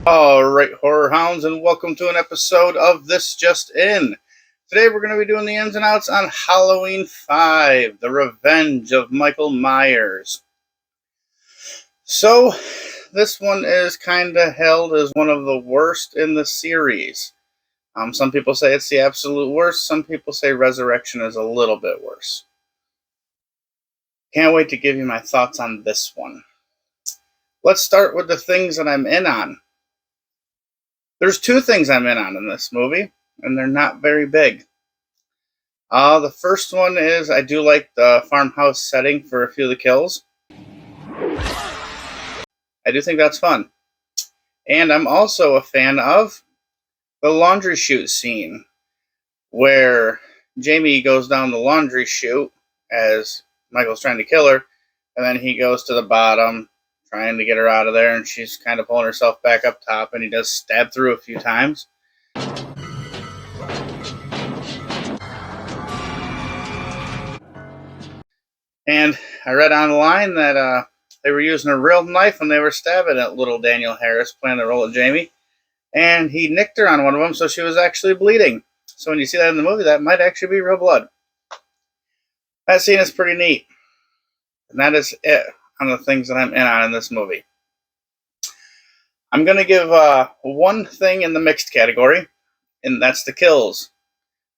Alright, Horror Hounds, and welcome to an episode of This Just In. Today we're going to be doing the ins and outs on Halloween 5, The Revenge of Michael Myers. So, this one is kind of held as one of the worst in the series. Some people say it's the absolute worst, some people say Resurrection is a little bit worse. Can't wait to give you my thoughts on this one. Let's start with the things that I'm in on. There's two things I'm in this movie, and they're not very big. The first one is I do like the farmhouse setting for a few of the kills. I do think that's fun. And I'm also a fan of the laundry chute scene where Jamie goes down the laundry chute as Michael's trying to kill her, and then he goes to the bottom trying to get her out of there, and she's kind of pulling herself back up top, and he does stab through a few times. And I read online that they were using a real knife when they were stabbing at little Danielle Harris playing the role of Jamie. And he nicked her on one of them, so she was actually bleeding. So when you see that in the movie, that might actually be real blood. That scene is pretty neat. And that is it on the things that I'm in this movie. I'm going to give one thing in the mixed category, and that's the kills.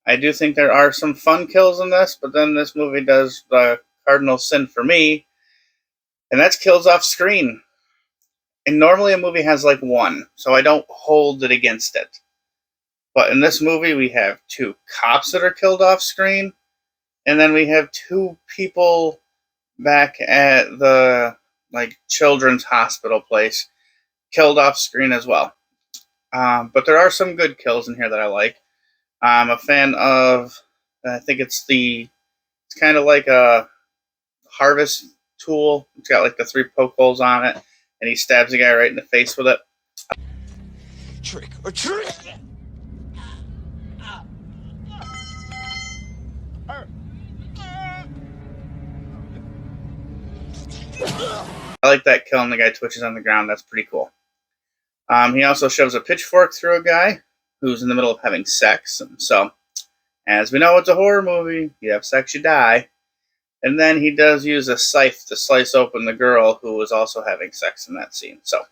I do think there are some fun kills in this, but then this movie does the cardinal sin for me, and that's kills off screen. And normally a movie has like one, so I don't hold it against it. But in this movie, we have two cops that are killed off screen, and then we have two people back at the children's hospital place killed off screen as well. But there are some good kills in here that I like. I'm a fan of, I think it's kind of like a harvest tool. It's got like the 3 poke holes on it, and he stabs the guy right in the face with it. Trick or treat! I like that kill, and the guy twitches on the ground. That's pretty cool. He also shoves a pitchfork through a guy who's in the middle of having sex. And so, as we know, it's a horror movie. You have sex, you die. And then he does use a scythe to slice open the girl who was also having sex in that scene. So,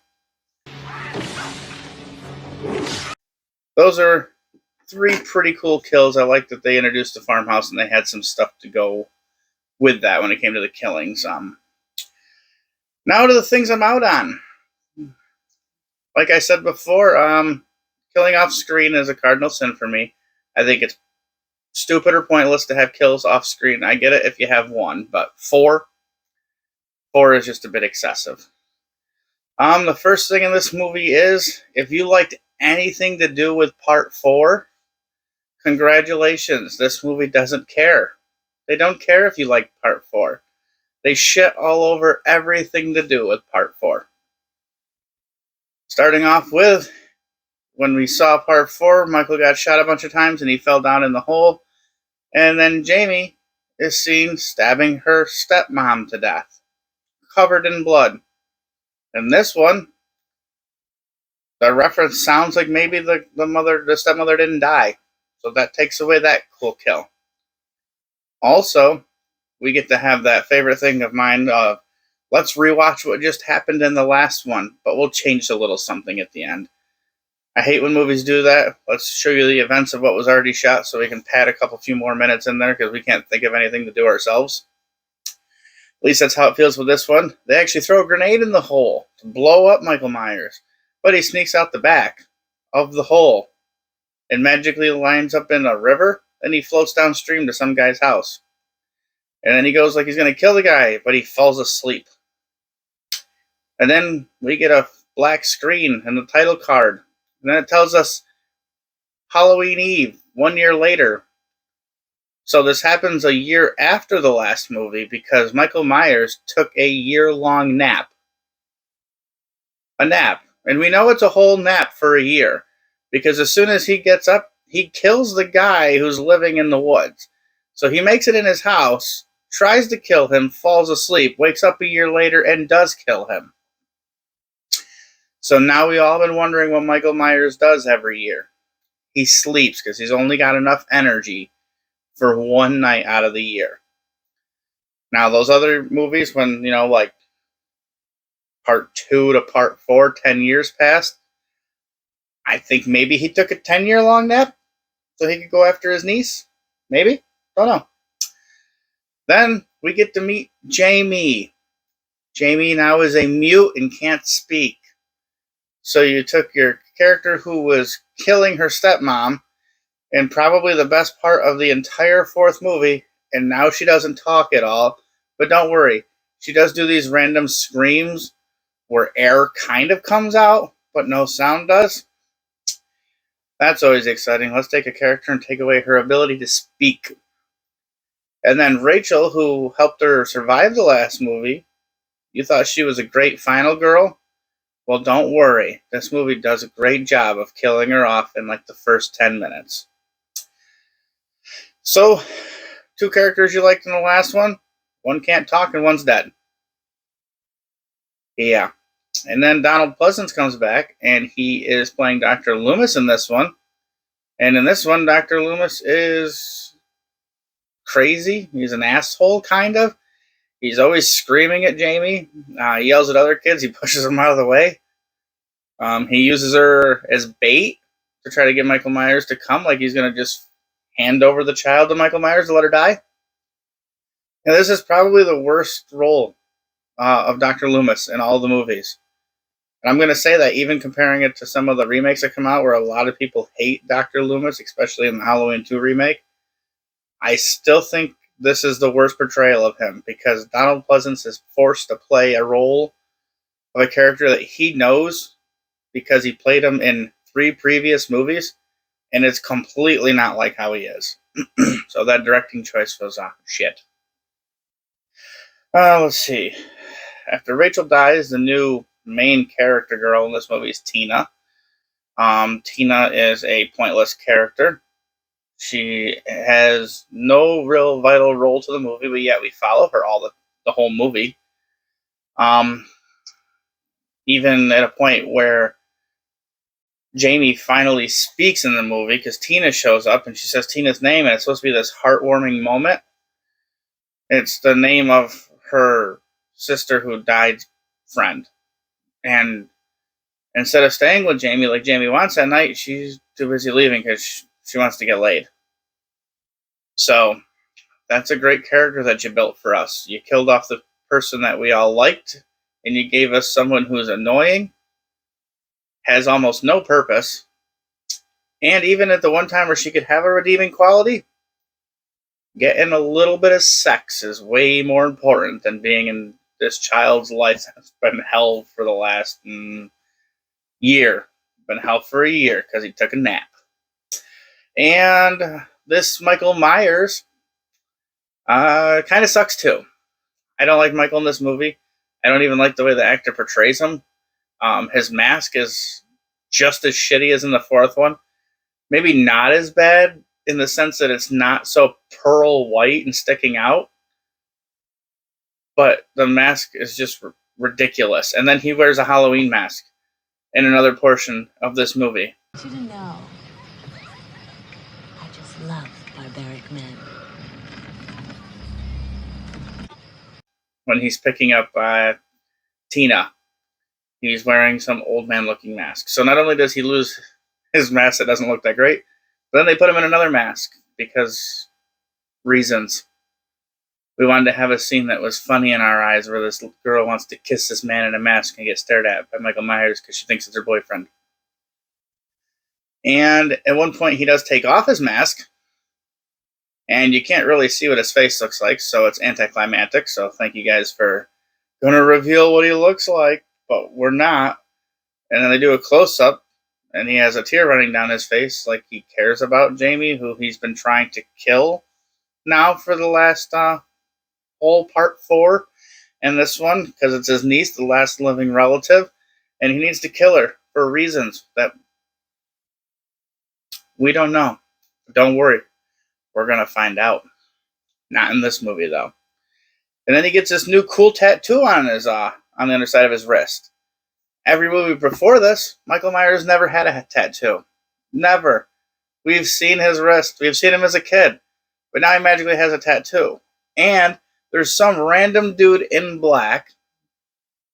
those are 3 pretty cool kills. I like that they introduced the farmhouse and they had some stuff to go with that when it came to the killings. Now to the things I'm out on. Like I said before, killing off screen is a cardinal sin for me. I think it's stupid or pointless to have kills off screen. I get it if you have 1, but 4 is just a bit excessive. The first thing in this movie is, if you liked anything to do with part 4, congratulations. This movie doesn't care. They don't care if you like part 4. They shit all over everything to do with part 4. Starting off with, when we saw part 4, Michael got shot a bunch of times and he fell down in the hole. And then Jamie is seen stabbing her stepmom to death, covered in blood. In this one, the reference sounds like maybe the stepmother didn't die. So that takes away that cool kill. Also, we get to have that favorite thing of mine of, let's rewatch what just happened in the last one, but we'll change a little something at the end. I hate when movies do that. Let's show you the events of what was already shot so we can pad a few more minutes in there because we can't think of anything to do ourselves. At least that's how it feels with this one. They actually throw a grenade in the hole to blow up Michael Myers, but he sneaks out the back of the hole and magically lines up in a river, and he floats downstream to some guy's house. And then he goes like he's going to kill the guy, but he falls asleep. And then we get a black screen and the title card. And then it tells us Halloween Eve, 1 year later. So this happens a year after the last movie because Michael Myers took a year-long nap. A nap. And we know it's a whole nap for a year. Because as soon as he gets up, he kills the guy who's living in the woods. So he makes it in his house, tries to kill him, falls asleep, wakes up a year later, and does kill him. So now we all been wondering what Michael Myers does every year. He sleeps because he's only got enough energy for one night out of the year. Now, those other movies, when, like part 2 to part 4, 10 years passed, I think maybe he took a 10-year long nap so he could go after his niece. Maybe? Don't know. Then we get to meet Jamie. Jamie now is a mute and can't speak. So you took your character who was killing her stepmom and probably the best part of the entire fourth movie, and now she doesn't talk at all. But don't worry, she does do these random screams where air kind of comes out, but no sound does. That's always exciting. Let's take a character and take away her ability to speak. And then Rachel, who helped her survive the last movie, you thought she was a great final girl? Well, don't worry. This movie does a great job of killing her off in like the first 10 minutes. So, 2 characters you liked in the last one. One can't talk and one's dead. Yeah. And then Donald Pleasence comes back, and he is playing Dr. Loomis in this one. And in this one, Dr. Loomis is crazy. He's an asshole, kind of. He's always screaming at Jamie. He yells at other kids. He pushes them out of the way. He uses her as bait to try to get Michael Myers to come, like he's going to just hand over the child to Michael Myers to let her die. And this is probably the worst role of Dr. Loomis in all the movies. And I'm going to say that even comparing it to some of the remakes that come out where a lot of people hate Dr. Loomis, especially in the Halloween 2 remake, I still think this is the worst portrayal of him because Donald Pleasence is forced to play a role of a character that he knows because he played him in 3 previous movies, and it's completely not like how he is. So that directing choice was shit. Let's see. After Rachel dies, the new main character girl in this movie is Tina. Tina is a pointless character. She has no real vital role to the movie, but yet we follow her the whole movie. Even at a point where Jamie finally speaks in the movie because Tina shows up and she says Tina's name, and it's supposed to be this heartwarming moment. It's the name of her sister who died friend. And instead of staying with Jamie like Jamie wants that night, she's too busy leaving because she wants to get laid. So that's a great character that you built for us. You killed off the person that we all liked, and you gave us someone who's annoying, has almost no purpose, and even at the one time where she could have a redeeming quality, getting a little bit of sex is way more important than being in this child's life that's been hell for the last year. Been hell for a year because he took a nap. And this Michael Myers kind of sucks too. I don't like Michael in this movie. I don't even like the way the actor portrays him. His mask is just as shitty as in the fourth one. Maybe not as bad in the sense that it's not so pearl white and sticking out. But the mask is just ridiculous. And then he wears a Halloween mask in another portion of this movie. I want you to know, I just love barbaric men. When he's picking up Tina, he's wearing some old man looking mask. So not only does he lose his mask that doesn't look that great, but then they put him in another mask because reasons. We wanted to have a scene that was funny in our eyes where this girl wants to kiss this man in a mask and get stared at by Michael Myers because she thinks it's her boyfriend. And at one point he does take off his mask, and you can't really see what his face looks like, so it's anticlimactic. So thank you guys for going to reveal what he looks like, but we're not. And then they do a close-up, and he has a tear running down his face like he cares about Jamie, who he's been trying to kill now for the last whole part 4 and this one, because it's his niece, the last living relative, and he needs to kill her for reasons that we don't know. Don't worry. We're going to find out. Not in this movie, though. And then he gets this new cool tattoo on his on the underside of his wrist. Every movie before this, Michael Myers never had a tattoo. Never. We've seen his wrist. We've seen him as a kid. But now he magically has a tattoo. And there's some random dude in black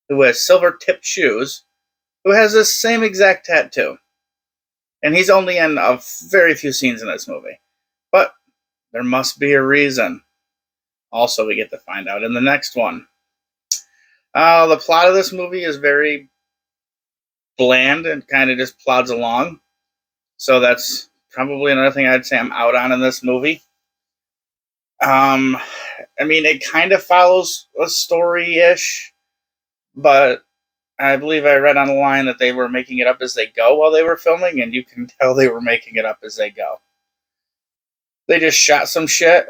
who has silver tipped shoes who has this same exact tattoo. And he's only in a very few scenes in this movie. But there must be a reason. Also, we get to find out in the next one. The plot of this movie is very bland and kind of just plods along. So that's probably another thing I'd say I'm out on in this movie. I mean, it kind of follows a story-ish, but I believe I read on the line that they were making it up as they go while they were filming, and you can tell they were making it up as they go. They just shot some shit,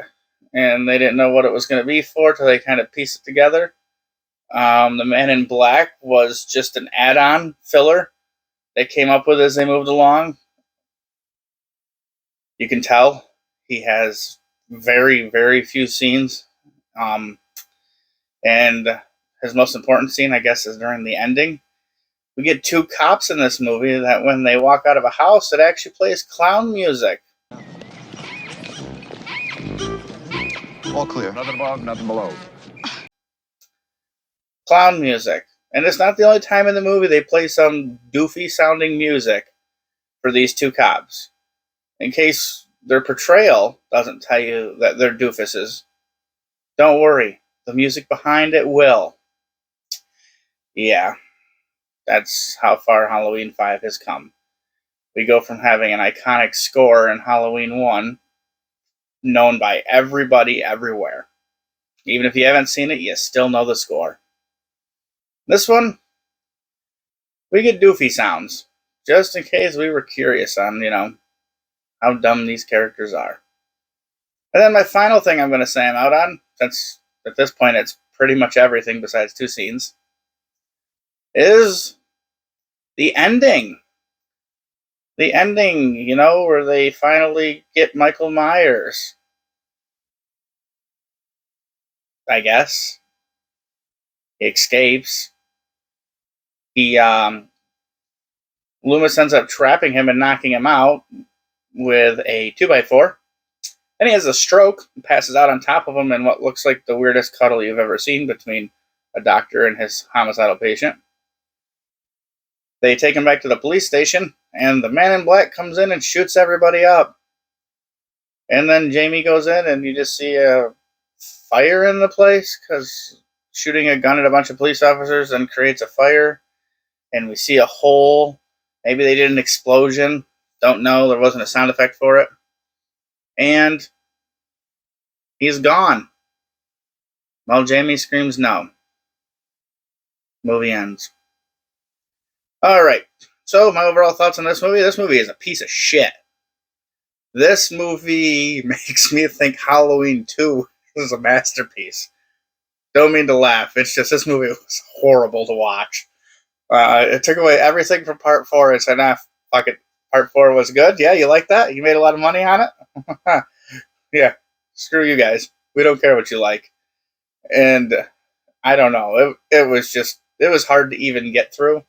and they didn't know what it was going to be for till they kind of pieced it together. The Man in Black was just an add-on filler they came up with as they moved along. You can tell he has very, very few scenes. And his most important scene, I guess, is during the ending. We get two cops in this movie that when they walk out of a house, it actually plays clown music. All clear. Nothing above, nothing below. Clown music. And it's not the only time in the movie they play some doofy sounding music for these two cops. In case their portrayal doesn't tell you that they're doofuses, don't worry. The music behind it will. Yeah, that's how far Halloween 5 has come. We go from having an iconic score in Halloween 1, known by everybody everywhere. Even if you haven't seen it, you still know the score. This one, we get doofy sounds, just in case we were curious on, how dumb these characters are. And then my final thing I'm going to say I'm out on, since at this point it's pretty much everything besides two scenes, is the ending. The ending, where they finally get Michael Myers. I guess. He escapes. Loomis ends up trapping him and knocking him out with a 2x4. Then he has a stroke and passes out on top of him in what looks like the weirdest cuddle you've ever seen between a doctor and his homicidal patient. They take him back to the police station, and the Man in Black comes in and shoots everybody up. And then Jamie goes in, and you just see a fire in the place, because shooting a gun at a bunch of police officers then creates a fire. And we see a hole. Maybe they did an explosion. Don't know. There wasn't a sound effect for it. And he's gone. Well, Jamie screams no. Movie ends. Alright, so my overall thoughts on this movie. This movie is a piece of shit. This movie makes me think Halloween 2 is a masterpiece. Don't mean to laugh. It's just this movie was horrible to watch. It took away everything from Part 4 and said, fuck it. Part 4 was good. Yeah, you like that? You made a lot of money on it? Yeah, screw you guys. We don't care what you like. And I don't know. It was hard to even get through.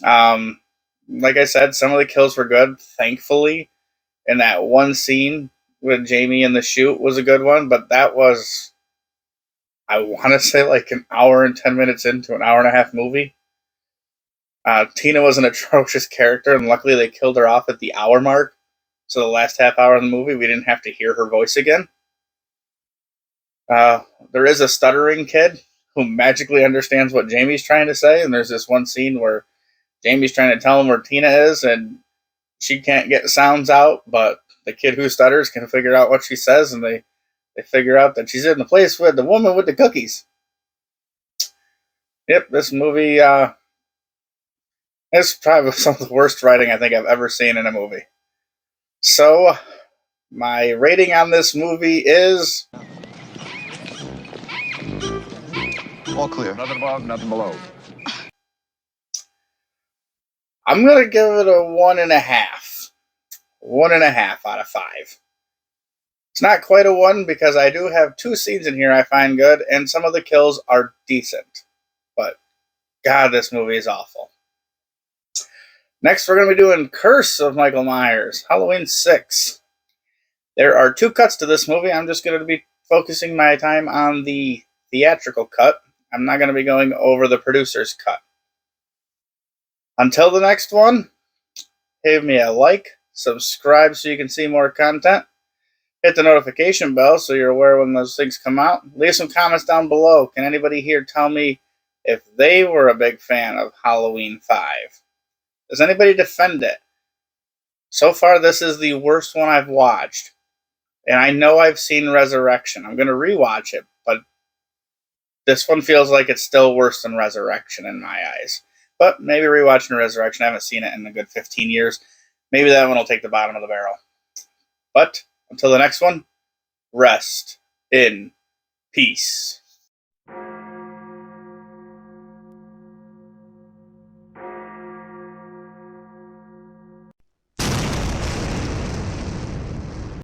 Like I said, some of the kills were good, thankfully. And that one scene with Jamie in the chute was a good one, but that was, I want to say, like an hour and 10 minutes into an hour and a half movie. Tina was an atrocious character, and luckily they killed her off at the hour mark. So the last half hour of the movie, we didn't have to hear her voice again. There is a stuttering kid who magically understands what Jamie's trying to say, and there's this one scene where Jamie's trying to tell him where Tina is, and she can't get sounds out, but the kid who stutters can figure out what she says, and they figure out that she's in the place with the woman with the cookies. Yep, this movie is probably some of the worst writing I think I've ever seen in a movie. So, my rating on this movie is... All clear. Nothing above, nothing below. I'm going to give it a 1.5. 1.5 out of 5. It's not quite a 1 because I do have two scenes in here I find good, and some of the kills are decent. But God, this movie is awful. Next, we're going to be doing Curse of Michael Myers, Halloween 6. There are 2 cuts to this movie. I'm just going to be focusing my time on the theatrical cut. I'm not going to be going over the producer's cut. Until the next one, give me a like, subscribe so you can see more content, hit the notification bell so you're aware when those things come out. Leave some comments down below. Can anybody here tell me if they were a big fan of Halloween 5? Does anybody defend it? So far, this is the worst one I've watched. And I know I've seen Resurrection. I'm going to rewatch it, but this one feels like it's still worse than Resurrection in my eyes. But maybe rewatching Resurrection, I haven't seen it in a good 15 years. Maybe that one will take the bottom of the barrel. But until the next one, rest in peace.